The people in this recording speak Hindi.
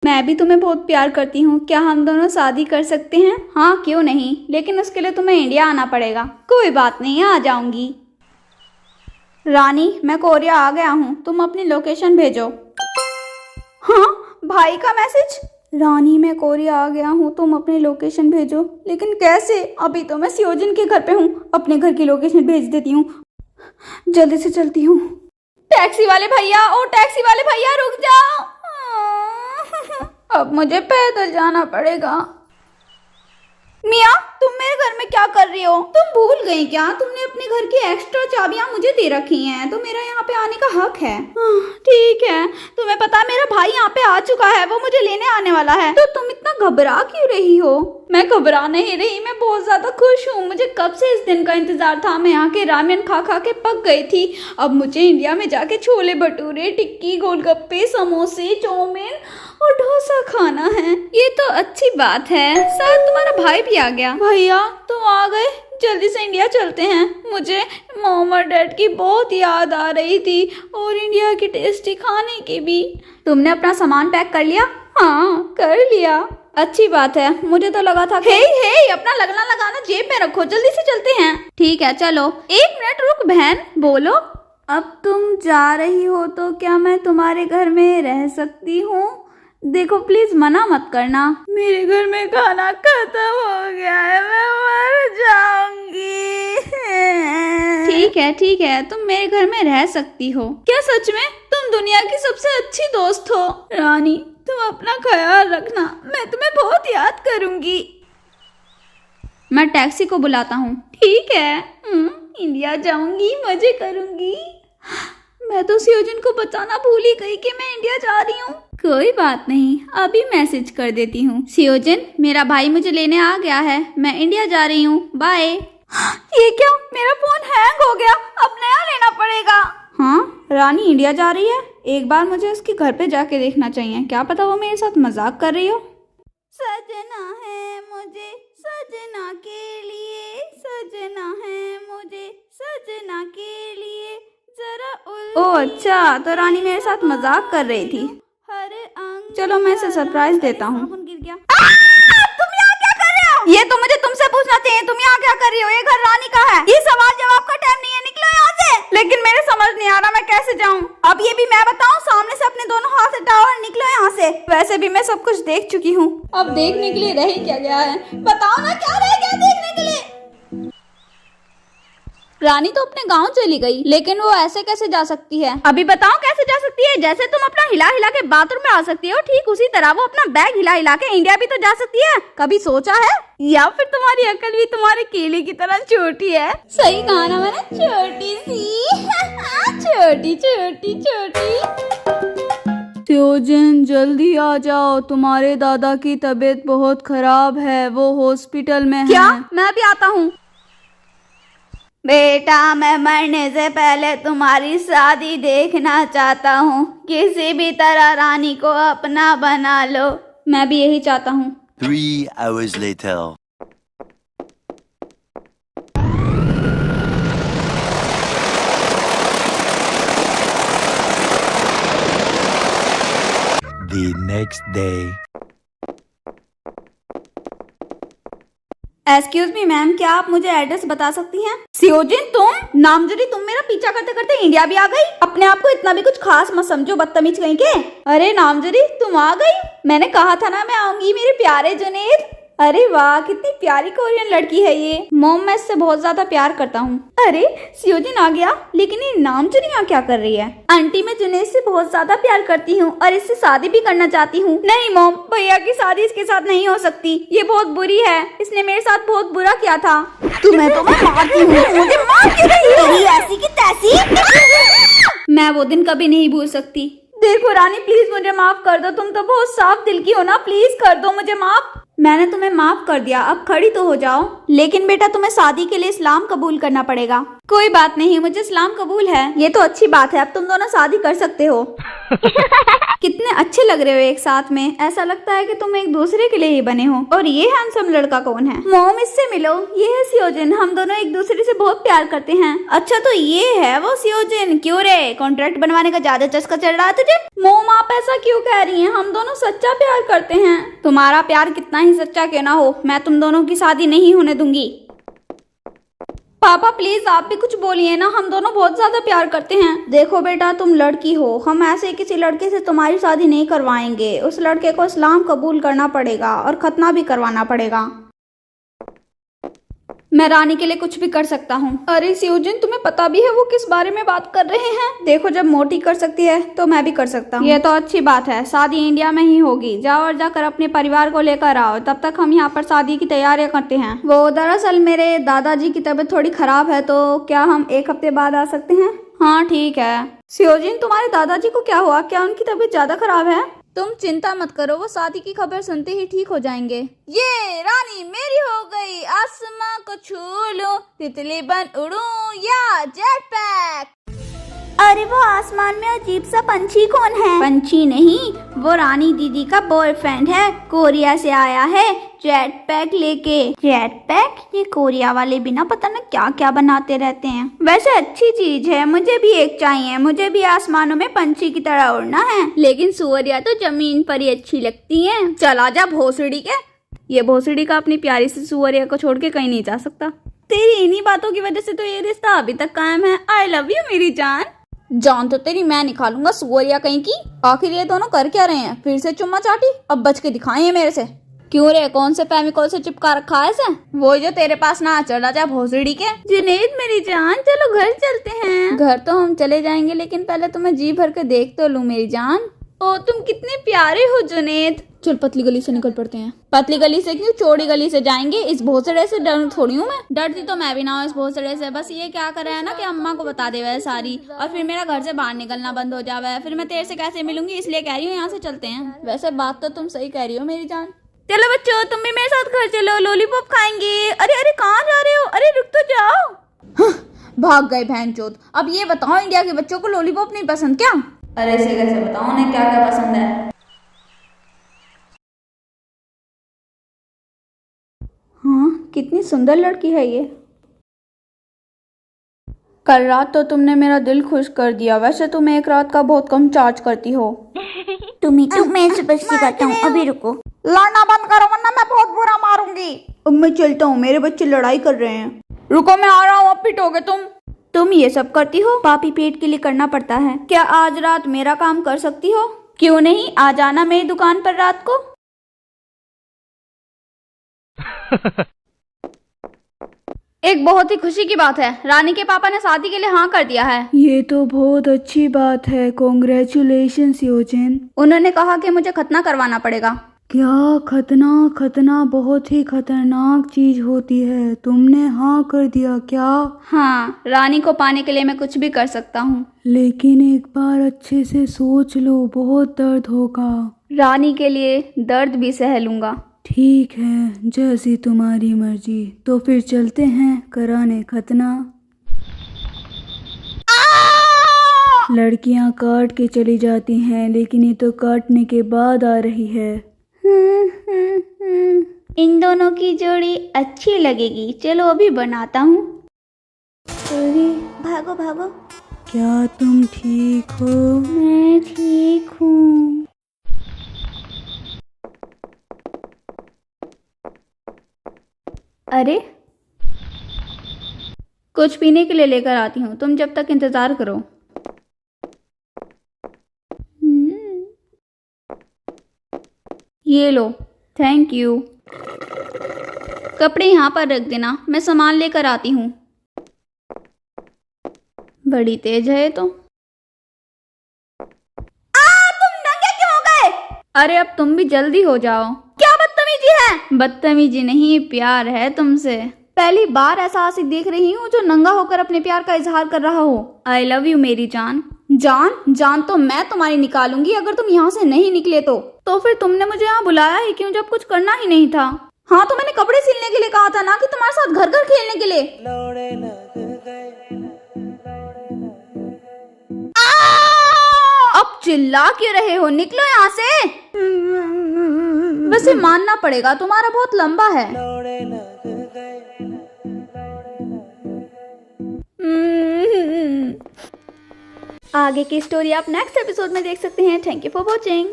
मैं भी तुम्हें बहुत प्यार करती हूँ, क्या हम दोनों शादी कर सकते हैं? हाँ क्यों नहीं, लेकिन उसके लिए तुम्हें इंडिया आना पड़ेगा। कोई बात नहीं, आ जाऊंगी। रानी, मैं कोरिया आ गया हूँ, तुम अपनी लोकेशन भेजो। हाँ, भाई का मैसेज। रानी, मैं कोरिया आ गया हूँ, तुम अपनी लोकेशन भेजो। लेकिन कैसे? अभी तो मैं सियोजिन के घर पे हूँ, अपने घर की लोकेशन भेज देती हूँ। जल्दी से चलती हूँ। टैक्सी वाले भैया, ओ टैक्सी वाले भैया, रुक जाओ। अब मुझे पैदल जाना पड़ेगा। मिया, तुम मेरे घर में क्या कर रही हो? तुम भूल गई क्या? तुमने अपने घर की एक्स्ट्रा चाबियां मुझे दे रखी हैं, तो मेरा यहाँ पे आने का हक है। ठीक है, तुम्हें पता है मेरा भाई यहाँ पे आ चुका है, वो मुझे लेने आने वाला है। तो तुम इतना घबरा क्यों रही हो? मैं घबरा नहीं रही, मैं बहुत ज्यादा खुश हूँ। मुझे कब से इस दिन का इंतजार था। मैं यहाँ के रामेन खा खा के पक गई थी। अब मुझे इंडिया में जाके छोले भटूरे, टिक्की, गोलगप्पे, समोसे, चाउमीन और डोसा खाना है। ये तो अच्छी बात है, शायद तुम्हारा भाई भी आ गया। भैया, तुम आ गए? जल्दी से इंडिया चलते हैं। मुझे मॉम और डैड की बहुत याद आ रही थी, और इंडिया की टेस्टी खाने की भी। तुमने अपना सामान पैक कर लिया? हाँ, कर लिया। अच्छी बात है, मुझे तो लगा था कि हे, अपना लगना लगाना जेब में रखो, जल्दी से चलते हैं। ठीक है, चलो। एक मिनट रुक बहन, बोलो। अब तुम जा रही हो तो क्या मैं तुम्हारे घर में रह सकती हूँ? देखो प्लीज मना मत करना। मेरे घर में खाना खत्म हो गया है, मैं मर जाऊंगी। ठीक है, तुम मेरे घर में रह सकती हो। क्या सच में? तुम दुनिया की सबसे अच्छी दोस्त हो। रानी, तुम अपना ख्याल रखना, मैं तुम्हें बहुत याद करूंगी। मैं टैक्सी को बुलाता हूँ। ठीक है, इंडिया जाऊंगी, मजे करूंगी। मैं तो सियोजिन को बताना भूल ही गई कि मैं इंडिया जा रही हूँ। कोई बात नहीं, अभी मैसेज कर देती हूँ। सियोजिन, मेरा भाई मुझे लेने आ गया है, मैं इंडिया जा रही हूँ, बाय। ये क्या? मेरा फोन हैंग हो गया, अब नया लेना पड़ेगा। हाँ, रानी इंडिया जा रही है। एक बार मुझे उसके घर पे जाके देखना चाहिए, क्या पता वो मेरे साथ मजाक कर रही हो। सजना है मुझे सजना के लिए, सजना है मुझे सजना के लिए, जरा। ओह अच्छा, तो रानी मेरे साथ मजाक कर रही थी। चलो मैं इसे सरप्राइज देता हूँ। तुम यहाँ क्या कर रहे हो? ये तो मुझे तुमसे पूछना चाहिए, तुम यहाँ क्या कर रही हो? ये घर रानी का है, ये सवाल जवाब का टाइम नहीं है, निकलो यहाँ से। लेकिन मेरे समझ नहीं आ रहा मैं कैसे जाऊँ। अब ये भी मैं बताऊँ? सामने से अपने दोनों हाथ हटाओ और निकलो यहाँ से। वैसे भी मैं सब कुछ देख चुकी हूँ, अब देखने के लिए रह ही क्या गया है? बताओ ना, क्या रह गया देखने के लिए? रानी तो अपने गांव चली गई, लेकिन वो ऐसे कैसे जा सकती है? अभी बताओ कैसे जा सकती है? जैसे तुम अपना हिला हिला के बाथरूम में आ सकती हो, ठीक उसी तरह वो अपना बैग हिला हिला के इंडिया भी तो जा सकती है। कभी सोचा है? या फिर तुम्हारी अकल भी तुम्हारे केले की तरह छोटी है? सही कहा ना मैंने, छोटी सी। छोटी छोटी छोटी। सियोजिन, जल्दी आ जाओ, तुम्हारे दादा की तबीयत बहुत खराब है, वो हॉस्पिटल में है। क्या? मैं भी आता हूँ। बेटा, मैं मरने से पहले तुम्हारी शादी देखना चाहता हूँ, किसी भी तरह रानी को अपना बना लो। मैं भी यही चाहता हूँ। 3 hours later. The next day. Excuse me ma'am, क्या आप मुझे एड्रेस बता सकती हैं? सियोजिन, तुम नामजरी, तुम मेरा पीछा करते करते इंडिया भी आ गई। अपने आप को इतना भी कुछ खास मत समझो, बदतमीज कहीं के। अरे नामजरी, तुम आ गई। मैंने कहा था ना मैं आऊंगी, मेरे प्यारे जुनेद। अरे वाह, कितनी प्यारी कोरियन लड़की है ये। मॉम, मैं इससे बहुत ज्यादा प्यार करता हूँ। अरे सियोजिन आ गया, लेकिन ये नामजरी यहाँ क्या कर रही है? आंटी, मैं जुनेद से बहुत ज्यादा प्यार करती हूँ और इससे शादी भी करना चाहती हूँ। नहीं मॉम, भैया की शादी इसके साथ नहीं हो सकती, ये बहुत बुरी है, इसने मेरे साथ बहुत बुरा किया था। तुम्हें तो मैं मारती हूँ, मुझे मार क्यों रही हो? ऐसी की तैसी। मैं वो दिन कभी नहीं भूल सकती। देखो रानी, प्लीज मुझे माफ कर दो, तुम तो बहुत साफ दिल की हो ना, प्लीज कर दो मुझे माफ। मैंने तुम्हें माफ कर दिया, अब खड़ी तो हो जाओ। लेकिन बेटा, तुम्हें शादी के लिए इस्लाम कबूल करना पड़ेगा। कोई बात नहीं, मुझे इस्लाम कबूल है। ये तो अच्छी बात है, अब तुम दोनों शादी कर सकते हो। कितने अच्छे लग रहे हो एक साथ में, ऐसा लगता है कि तुम एक दूसरे के लिए ही बने हो। और ये हैंडसम लड़का कौन है? मोम, इससे मिलो, ये है सियोजिन। हम दोनों एक दूसरे से बहुत प्यार करते हैं। अच्छा, तो ये है वो सियोजिन। क्यों रे, कॉन्ट्रैक्ट बनवाने का ज्यादा चस्का चढ़ रहा है तुझे? मोम, आप ऐसा क्यों कह रही हैं? हम दोनों सच्चा प्यार करते हैं। तुम्हारा प्यार कितना ही सच्चा क्यों ना हो, मैं तुम दोनों की शादी नहीं होने दूंगी। पापा प्लीज आप भी कुछ बोलिए ना, हम दोनों बहुत ज्यादा प्यार करते हैं। देखो बेटा, तुम लड़की हो, हम ऐसे किसी लड़के से तुम्हारी शादी नहीं करवाएंगे। उस लड़के को इस्लाम कबूल करना पड़ेगा और खतना भी करवाना पड़ेगा। मैं रानी के लिए कुछ भी कर सकता हूँ। अरे सियोजिन, तुम्हें पता भी है वो किस बारे में बात कर रहे हैं? देखो, जब मोटी कर सकती है तो मैं भी कर सकता हूँ। ये तो अच्छी बात है, शादी इंडिया में ही होगी। जाओ और जाकर अपने परिवार को लेकर आओ, तब तक हम यहाँ पर शादी की तैयारियां करते हैं। वो दरअसल मेरे दादाजी की तबीयत थोड़ी खराब है, तो क्या हम एक हफ्ते बाद आ सकते हैं? हाँ ठीक है। सियोजिन, तुम्हारे दादाजी को क्या हुआ? क्या उनकी तबीयत ज्यादा खराब है? तुम चिंता मत करो, वो शादी की खबर सुनते ही ठीक हो जाएंगे। ये रानी मेरी हो गई, आसमां को छू लूं, तितली बन उड़ूं या जेट पैक। अरे वो आसमान में अजीब सा पंछी कौन है? पंछी नहीं, वो रानी दीदी का बॉयफ्रेंड है, कोरिया से आया है जेट पैक लेके। Jet pack? ये कोरिया वाले भी ना पता न क्या क्या बनाते रहते हैं। वैसे अच्छी चीज है, मुझे भी एक चाहिए। मुझे भी आसमानों में पंछी की तरह उड़ना है। लेकिन सुअरिया तो जमीन पर ही अच्छी लगती है। चला जा भोसड़ी के। ये भोसड़ी का अपनी प्यारी सी सुअरिया को छोड़ के कहीं नहीं जा सकता। तेरी इन्हीं बातों की वजह से तो ये रिश्ता अभी तक कायम है। आई लव यू मेरी जान। जान तो तेरी मैं निकालूंगा सुअरिया कहीं की। आखिर ये दोनों कर क्या रहे हैं? फिर से चुम्मा चाटी? अब बच के दिखाएं मेरे से। क्यों रे, कौन से फेविकोल से चिपका रखा है इसे? वो जो तेरे पास ना चला जा भोसड़ी के। जुनेद मेरी जान, चलो घर चलते हैं। घर तो हम चले जाएंगे, लेकिन पहले तुम्हें जी भर के देख तो लूं मेरी जान। ओ तुम कितने प्यारे हो जुनेद। चल पतली गली से निकल पड़ते हैं। पतली गली से क्यों, चौड़ी गली से जाएंगे। इस भोसड़े से डर थोड़ी हूँ मैं। डरती तो मैं भी ना हूँ इस भोसड़े से। बस ये क्या कर रहा है ना कि अम्मा को बता दे वह सारी, और फिर मेरा घर से बाहर निकलना बंद हो जावे। फिर मैं तेरे से कैसे मिलूंगी, इसलिए कह रही हूँ यहाँ से चलते हैं। वैसे बात तो तुम सही कह रही हो मेरी जान। चलो बच्चों, तुम भी मेरे साथ घर चलो, लॉलीपॉप खाएंगे। अरे अरे कहाँ जा रहे हो? अरे रुक तो जाओ। भाग गए बहनचोद। अब ये बताओ, इंडिया के बच्चों को लॉलीपॉप नहीं पसंद क्या? अरे इसे कैसे बताओ उन्हें क्या क्या पसंद है। हाँ, कितनी सुंदर लड़की है ये। कल रात तो तुमने मेरा दिल खुश कर दिया। वैसे तुम एक रात का बहुत कम चार्ज करती हो। तुम्हें तो मैं जबरदस्ती करता हूँ। अभी रुको, लड़ना बंद करो वरना मैं बहुत बुरा मारूंगी। अब मैं चलता हूँ, मेरे बच्चे लड़ाई कर रहे हैं। रुको, मैं आ रहा हूँ, अब पिटोगे तुम ये सब करती हो? पापी पेट के लिए करना पड़ता है। क्या आज रात मेरा काम कर सकती हो? क्यों नहीं, आ जाना मेरी दुकान पर रात को। एक बहुत ही खुशी की बात है, रानी के पापा ने शादी के लिए हाँ कर दिया है। ये तो बहुत अच्छी बात है। कॉन्ग्रेचुलेशन योजेन। उन्होंने कहा कि मुझे खतना करवाना पड़ेगा। क्या खतना? खतना बहुत ही खतरनाक चीज होती है। तुमने हाँ कर दिया क्या? हाँ, रानी को पाने के लिए मैं कुछ भी कर सकता हूँ। लेकिन एक बार अच्छे से सोच लो, बहुत दर्द होगा। रानी के लिए दर्द भी सह लूंगा। ठीक है, जैसी तुम्हारी मर्जी। तो फिर चलते हैं कराने खतना। लड़कियां काट के चली जाती हैं, लेकिन ये तो काटने के बाद आ रही है। इन दोनों की जोड़ी अच्छी लगेगी। चलो अभी बनाता हूँ। अरे भागो भागो। क्या तुम ठीक हो? मैं ठीक हूँ। अरे कुछ पीने के लिए लेकर आती हूँ, तुम जब तक इंतजार करो। ये लो, थैंक यू। कपड़े यहाँ पर रख देना, मैं सामान लेकर आती हूँ। बड़ी तेज है तो। तुम नंगे क्यों हो गए? अरे अब तुम भी जल्दी हो जाओ। क्या बदतमीजी है? बदतमीजी नहीं, प्यार है तुमसे। पहली बार ऐसा आशिक देख रही हूँ जो नंगा होकर अपने प्यार का इजहार कर रहा हो। आई लव यू मेरी जान। जान तो मैं तुम्हारी निकालूंगी अगर तुम यहाँ से नहीं निकले तो फिर तुमने मुझे यहाँ बुलाया ही क्यों जब कुछ करना ही नहीं था? हाँ तो मैंने कपड़े सिलने के लिए कहा था ना कि तुम्हारे साथ घर घर खेलने के लिए। अब चिल्ला क्यों रहे हो, निकलो यहाँ से। वैसे मानना पड़ेगा तुम्हारा बहुत लंबा है। आगे की स्टोरी आप नेक्स्ट एपिसोड में देख सकते हैं। Thank you for watching.